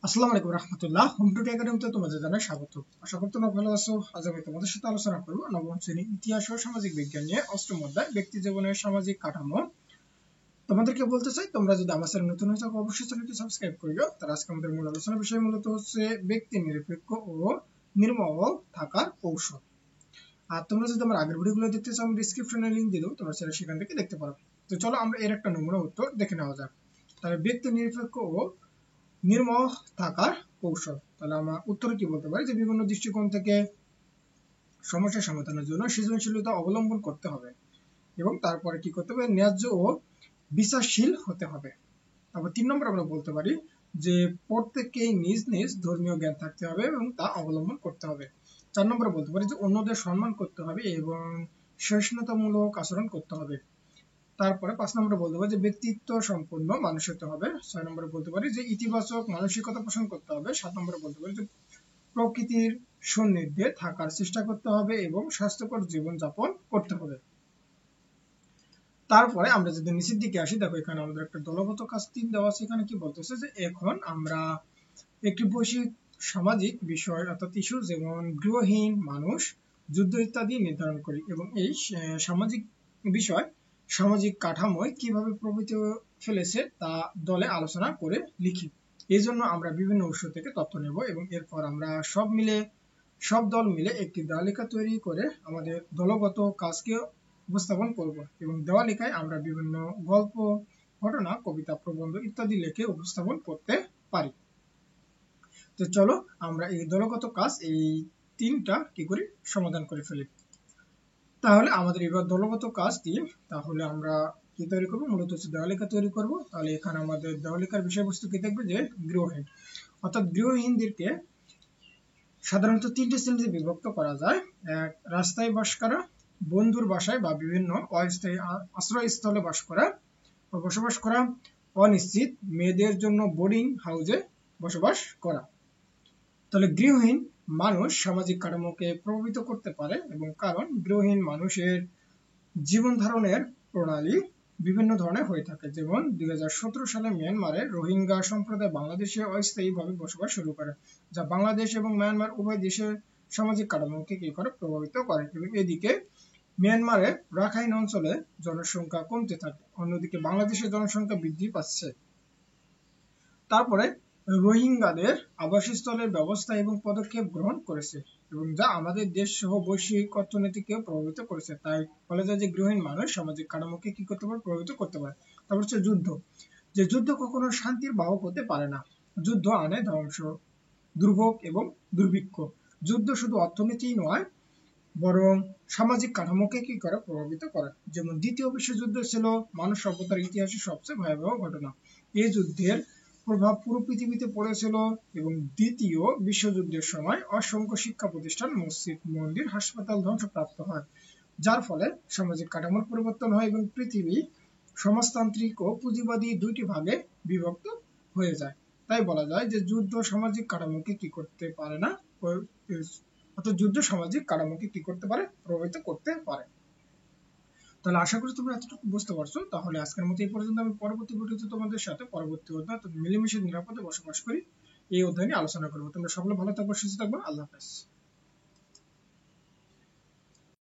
আসসালামু আলাইকুম রাহমাতুল্লাহ। হোম টু একাডেমিতে তোমাদের জানাই স্বাগত। আশা করি তোমরা ভালো আছো। আজ আমি তোমাদের সাথে আলোচনা করব নবম শ্রেণী ইতিহাস ও সামাজিক বিজ্ঞান নিয়ে অষ্টম অধ্যায় ব্যক্তি জীবনের সামাজিক কাঠামো। তোমাদেরকে বলতে চাই, তোমরা যদি আমার চ্যানেল নতুন হয়ে থাকো অবশ্যই চ্যানেলটি সাবস্ক্রাইব করিও। তার আজকে আমাদের মূল আলোচনার বিষয় মূলত হচ্ছে ব্যক্তি নিরপেক্ষ ও নির্মল থাকার কৌশল। আর তোমরা যদি আমার আগের ভিডিওগুলো দেখতে চাও আমি ডেসক্রিপশনে লিংক দিয়ে দেবো, তোমরা সেখান থেকে দেখতে পারো। তো চলো আমরা এর একটা নমুনা উত্তর দেখে নেওয়া যাক। তাহলে ব্যক্তি নিরপেক্ষ ও নির্মল থাকার কৌশল। তাহলে আমরা উত্তরে কি বলতে পারি যে বিভিন্ন দৃষ্টিকোণ থেকে সমস্যা সমাধানের জন্য সৃজনশীলতা অবলম্বন করতে হবে এবং তারপরে কি করতে হবে, ন্যায্য ও বিচারশীল হতে হবে। তারপর 3 নম্বর আমরা বলতে পারি যে প্রত্যেককেই নিজ নিজ ধর্মীয় জ্ঞান থাকতে হবে এবং তা অবলম্বন করতে হবে। 4 নম্বরে বলতে পারি যে অন্যদের সম্মান করতে হবে এবং সহিষ্ণুতামূলক আচরণ করতে হবে। তারপরে 5 নম্বরে বলতে পারি যে ব্যক্তিত্ব সম্পন্ন মানুষ হতে হবে। 6 নম্বরে বলতে পারি যে ইতিবাচক মানসিকতা পোষণ করতে হবে। 7 নম্বরে বলতে পারি যে প্রকৃতির সান্নিধ্যে থাকার চেষ্টা করতে হবে এবং স্বাস্থ্যকর জীবন যাপন করতে হবে। তারপরে আমরা যদি নিচের দিকে আসি, দেখো এখানে আমাদের একটা দলগত কাজ 3 দেওয়া আছে। এখানে কি বলতেছে যে এখন আমরা একটি বৈশ্বিক সামাজিক বিষয় অর্থাৎ ইস্যু যেমন গৃহহীন মানুষ, যুদ্ধ ইত্যাদি নির্ধারণ করি এবং এই সামাজিক বিষয় সামাজিক কাঠামোয় কিভাবে প্রভাবিত ফেলেছে তা দলে আলোচনা করে লিখি। এই জন্য আমরা বিভিন্ন উৎস থেকে তথ্য নেব এবং এরপর আমরা সব দল মিলে একটি তালিকা তৈরি করে আমাদের দলগত কাজকে উপস্থাপন করব এবং দেওয়ালিকায় আমরা বিভিন্ন গল্প, ঘটনা, কবিতা, প্রবন্ধ ইত্যাদি লিখে উপস্থাপন করতে পারি। তো চলো আমরা এই দলগত কাজ এই 3টা কি করি সমাধান করে ফেলি। তাহলে আমাদের এবার দলগত কাজ দিয়ে তাহলে আমরা কি তৈরি করব, মূলত হচ্ছে দেওয়ালিকা তৈরি করব। তাহলে এখানে আমাদের দেওয়ালিকার বিষয়বস্তু কি দেখবে যে গৃহহীন, অর্থাৎ গৃহহীনদেরকে সাধারণত 3টে শ্রেণীতে বিভক্ত করা যায়। এক, রাস্তায় বাস করা, বন্ধুর বাসায় বা বিভিন্ন অস্থায়ী আশ্রয়স্থলে বসবাস করা, অনিশ্চিত মেয়েদের জন্য বোর্ডিং হাউসে বসবাস করা। তাহলে গৃহহীন মানুষ সামাজিক কাঠামোকে প্রভাবিত করতে পারে এবং কারণ গৃহহীন মানুষের জীবন ধারণের প্রণালী বিভিন্ন ধরনের হয়ে থাকে। যেমন 2017 সালে মিয়ানমারের রোহিঙ্গা সম্প্রদায় বাংলাদেশে অস্থায়ীভাবে বসবাস শুরু করে, যা বাংলাদেশ এবং মিয়ানমার উভয় দেশের সামাজিক কাঠামোকে কি করে প্রভাবিত করে। এবং এদিকে মিয়ানমারের রাখাইন অঞ্চলে জনসংখ্যা কমতে থাকে, অন্যদিকে বাংলাদেশের জনসংখ্যা বৃদ্ধি পাচ্ছে। তারপরে রোহিঙ্গাদের আবাসস্থলের ব্যবস্থা এবং পদক্ষেপ গ্রহণ করেছে এবং যা আমাদের দেশ সহ বৈশ্বিক অর্থনীতিকে প্রভাবিত করেছে। তাই বলা যায় যে গৃহহীন মানুষ সামাজিক কাঠামোকে কি করতে পারে, প্রভাবিত করতে পারে। তারপর হচ্ছে যুদ্ধ, যে যুদ্ধ কখনো শান্তির বাহক হতে পারে না। যুদ্ধ আনে ধ্বংস, দুর্ভোগ এবং দুর্ভিক্ষ। যুদ্ধ শুধু অর্থনীতি নয় বরং সামাজিক কাঠামোকে কি করে প্রভাবিত করে। যেমন দ্বিতীয় বিশ্বযুদ্ধ ছিল মানব সভ্যতার ইতিহাসে সবচেয়ে ভয়াবহ ঘটনা। এই যুদ্ধের প্রভাব পুরো পৃথিবীতে পড়েছিল এবং দ্বিতীয় বিশ্বযুদ্ধের সময় অসংখ্য শিক্ষা প্রতিষ্ঠান, মসজিদ, মন্দির, হাসপাতাল ধ্বংসপ্রাপ্ত হয়, যার ফলে সামাজিক কাঠামোর পরিবর্তন হয় এবং পৃথিবী সমাজতান্ত্রিক ও পুঁজিবাদী দুইটি ভাগে বিভক্ত হয়ে যায়। তাই বলা যায় যে যুদ্ধ সামাজিক কাঠামোকে কি করতে পারে না, অর্থাৎ যুদ্ধ সামাজিক কাঠামোকে কি করতে পারে, প্রভাবিত করতে পারে। তাহলে আশা করি তোমরা এতটুকু বুঝতে পারছো। তাহলে আজকের মতো এই পর্যন্ত। আমি পরবর্তী ভিডিওতে তোমাদের সাথে পরবর্তী অধ্যায় মিলেমিশে নিরাপদে বসবাস করি এই অধ্যায় নিয়ে আলোচনা করবো। তোমরা সকলে ভালো থাকবে, সুস্থ থাকবে। আল্লাহ হাফেজ।